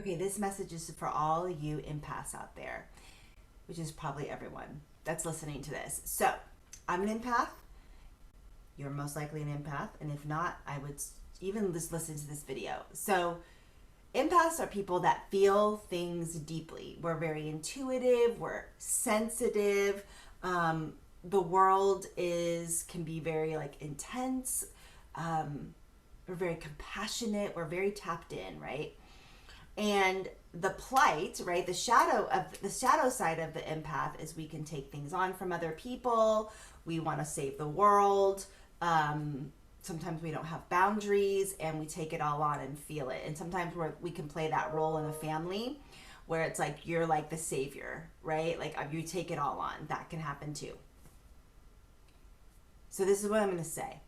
Okay, this message is for all you empaths out there, which is probably everyone that's listening to this. So, I'm an empath. You're most likely an empath. And if not, I would even just listen to this video. So, empaths are people that feel things deeply. We're very intuitive, we're sensitive. The world can be very like intense. We're very compassionate, we're very tapped in, right? And the plight, right, the shadow side of the empath is we can take things on from other people. We want to save the world. Sometimes we don't have boundaries and we take it all on and feel it. And sometimes we can play that role in a family where it's like you're like the savior, right? Like you take it all on. That can happen too. So this is what I'm going to say.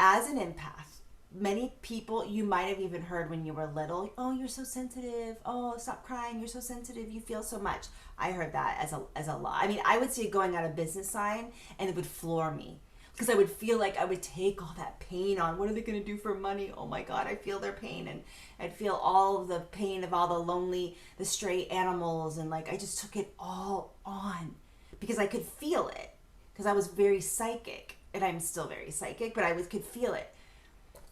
As an empath, many people, you might have even heard when you were little, oh, you're so sensitive. Oh, stop crying. You're so sensitive. You feel so much. I heard that as a lot. I mean, I would see it going out of business sign and it would floor me because I would feel like I would take all that pain on. What are they going to do for money? Oh my God, I feel their pain. And I'd feel all of the pain of all the stray animals. And like, I just took it all on because I could feel it because I was very psychic and I'm still very psychic, but could feel it.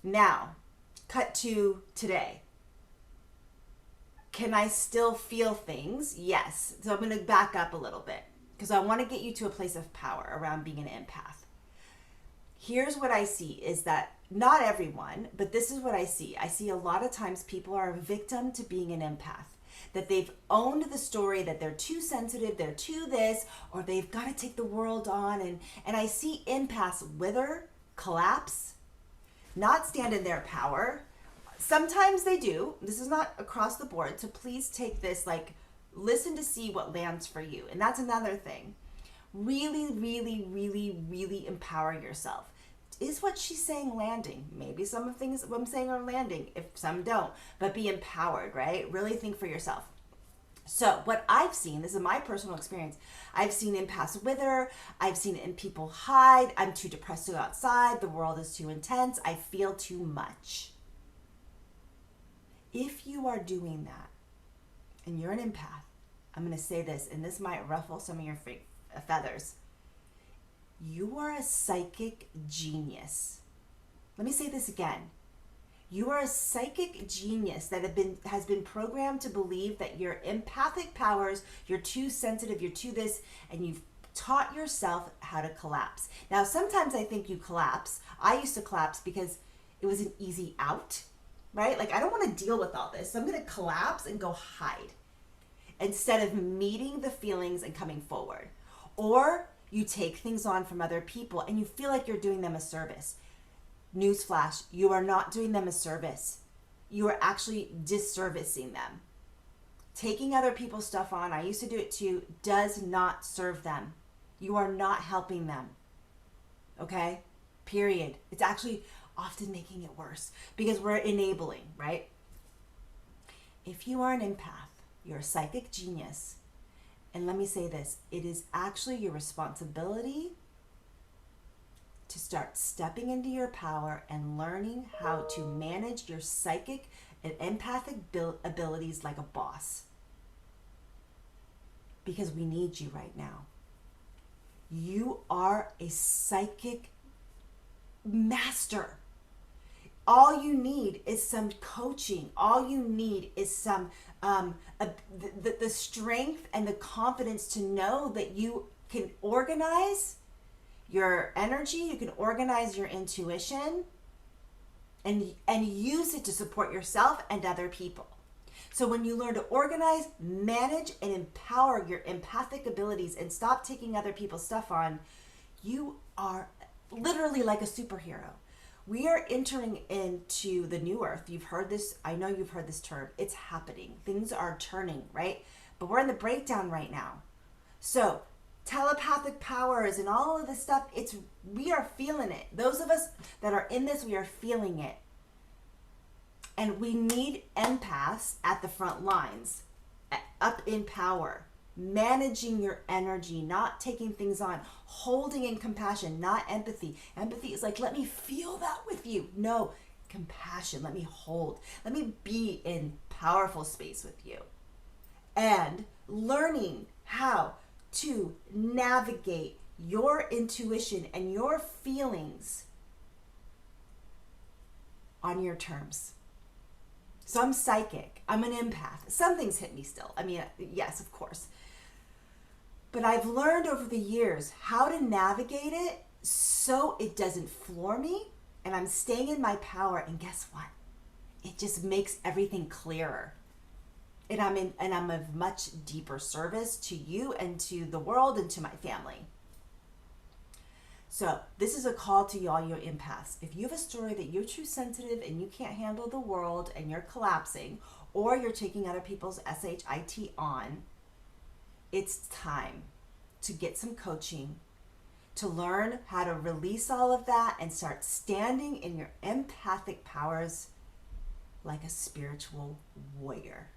Now, cut to today. Can I still feel things? Yes. So I'm going to back up a little bit because I want to get you to a place of power around being an empath. Here's what I see is that not everyone, but this is what I see. I see a lot of times people are a victim to being an empath. That they've owned the story that they're too sensitive, they're too this, or they've got to take the world on. And I see empaths wither, collapse, not stand in their power. Sometimes they do. This is not across the board. So please take this, like, listen to see what lands for you. And that's another thing. Really, really, really, really empower yourself. Is what she's saying landing? Maybe some of things what I'm saying are landing, if some don't. But be empowered, right? Really think for yourself. So what I've seen, this is my personal experience, I've seen empaths wither, I've seen people hide, I'm too depressed to go outside, the world is too intense, I feel too much. If you are doing that, and you're an empath, I'm going to say this, and this might ruffle some of your feathers. You are a psychic genius. Let me say this again. You are a psychic genius that has been programmed to believe that your empathic powers, you're too sensitive, you're too this, and you've taught yourself how to collapse. Now, sometimes I think you collapse. I used to collapse because it was an easy out, right? Like, I don't want to deal with all this, so I'm going to collapse and go hide instead of meeting the feelings and coming forward. Or you take things on from other people and you feel like you're doing them a service. Newsflash, you are not doing them a service. You are actually disservicing them. Taking other people's stuff on, I used to do it too, does not serve them. You are not helping them. Okay? Period. It's actually often making it worse because we're enabling, right? If you are an empath, you're a psychic genius. And let me say this, it is actually your responsibility to start stepping into your power and learning how to manage your psychic and empathic abilities like a boss. Because we need you right now. You are a psychic master. All you need is some coaching. All you need is some the strength and the confidence to know that you can organize your energy, you can organize your intuition, and use it to support yourself and other people. So when you learn to organize, manage, and empower your empathic abilities and stop taking other people's stuff on, you are literally like a superhero. We are entering into the new earth. You've heard this. I know you've heard this term. It's happening. Things are turning, right? But we're in the breakdown right now. So telepathic powers and all of this stuff, we are feeling it. Those of us that are in this, we are feeling it. And we need empaths at the front lines, up in power, managing your energy, not taking things on, holding in compassion, not empathy. Empathy is like, let me feel that with you. No, compassion. Let me hold. Let me be in powerful space with you. And learning how to navigate your intuition and your feelings on your terms. So I'm psychic. I'm an empath. Some things hit me still. I mean, yes, of course. But I've learned over the years how to navigate it so it doesn't floor me and I'm staying in my power. And guess what? It just makes everything clearer. And I'm of much deeper service to you and to the world and to my family. So this is a call to all your empaths. If you have a story that you're too sensitive and you can't handle the world and you're collapsing, or you're taking other people's SHIT on, it's time to get some coaching, to learn how to release all of that and start standing in your empathic powers like a spiritual warrior.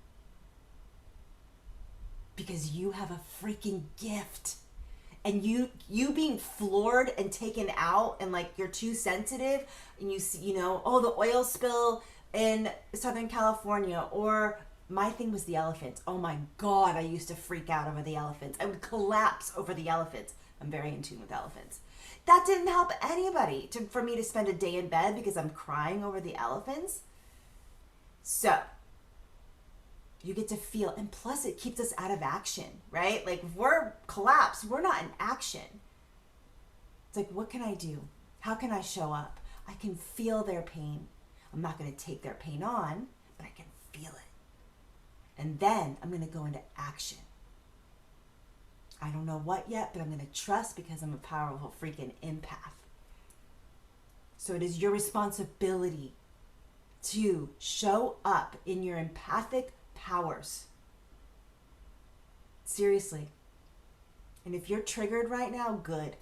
Because you have a freaking gift. And you being floored and taken out and like you're too sensitive and you see, oh, the oil spill in Southern California, or my thing was the elephants. Oh my God, I used to freak out over the elephants. I would collapse over the elephants. I'm very in tune with elephants. That didn't help anybody for me to spend a day in bed because I'm crying over the elephants. So you get to feel, and plus it keeps us out of action, right? Like if we're collapsed, we're not in action. It's like, what can I do? How can I show up? I can feel their pain. I'm not going to take their pain on, but I can feel it. And then I'm going to go into action. I don't know what yet, but I'm going to trust because I'm a powerful freaking empath. So it is your responsibility to show up in your empathic powers. Seriously. And if you're triggered right now, good.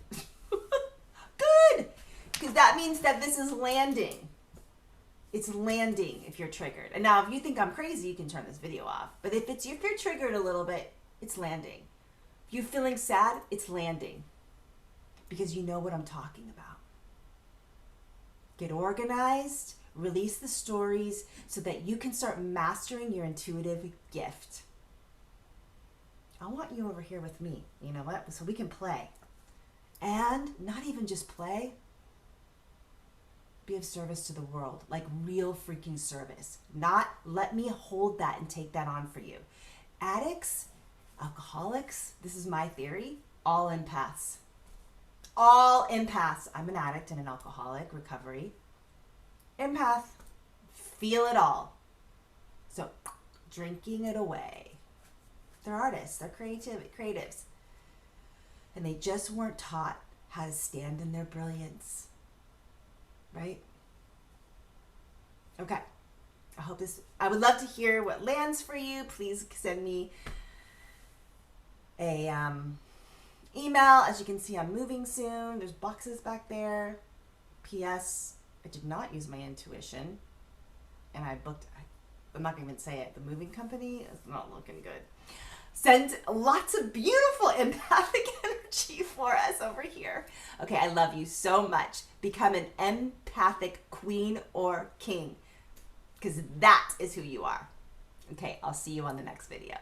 Good! Because that means that this is landing. It's landing if you're triggered. And now if you think I'm crazy, you can turn this video off. But if you're triggered a little bit, it's landing. If you're feeling sad, it's landing. Because you know what I'm talking about. Get organized. Release the stories so that you can start mastering your intuitive gift. I want you over here with me. You know what? So we can play. And not even just play. Be of service to the world. Like real freaking service. Not let me hold that and take that on for you. Addicts, alcoholics, this is my theory, all empaths. All empaths. I'm an addict and an alcoholic, recovery. Empath, feel it all. So, drinking it away. They're artists, they're creatives. And they just weren't taught how to stand in their brilliance. Right? Okay. I would love to hear what lands for you. Please send me a email. As you can see, I'm moving soon. There's boxes back there. P.S. I did not use my intuition, and I'm not going to even say it, the moving company is not looking good. Send lots of beautiful empathic energy for us over here. Okay, I love you so much. Become an empathic queen or king, because that is who you are. Okay, I'll see you on the next video.